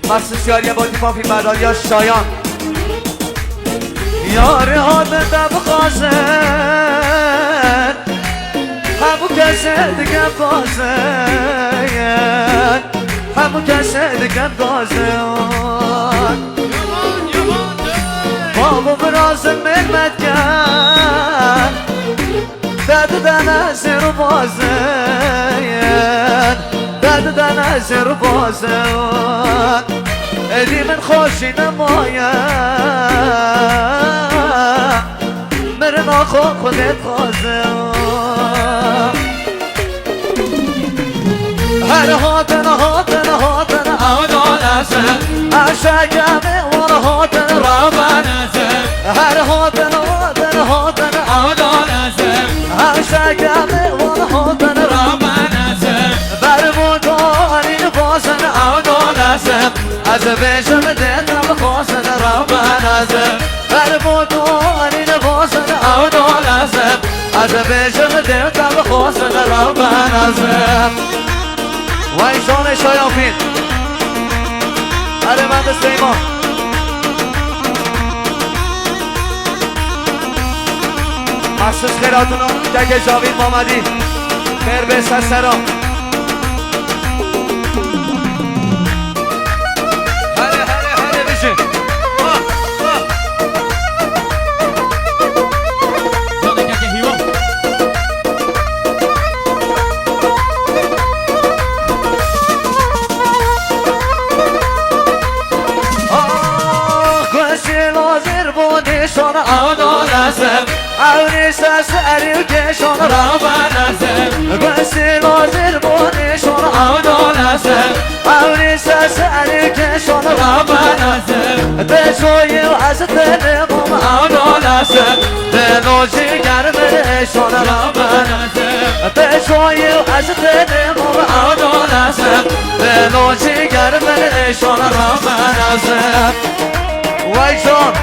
مخصوص یاری بادی پاپی مدالیا شایان یاری ها دب غازه همو کسه دیگه بازه همو کسه دیگه بازه بابا براز ملمت کرد دد دن زیر بازه دد دن زیر بازه ادی من خوشی نمایم مره ناخو خودت خوازه هر هاتن هاتن هاتن عدالته عشقمه ور هاتن رابنته هر هاتن هاتن هاتن عدالته عشقمه ور هاتن رابنته برمودانی بازن عدالته از بشم دلم خواستن رابنته برمودانی بازن عدالته از بشم دلم خواستن رابنته وای شان شایانفین علی من سلیمان مخصوص خیراتونو جگ جاوید محمدی خیر به سسرا هله هله هله بشین جانه که هیوا شان عدالته عونی سسری که شان رابنته بسی نازر بانی شان عدالته عونی سسری که شان رابنته بجوی و از دلم عدالته دلو جگر من شان رابنته بجوی و از دلم عدالته دلو جگر من شان رابنته وای شان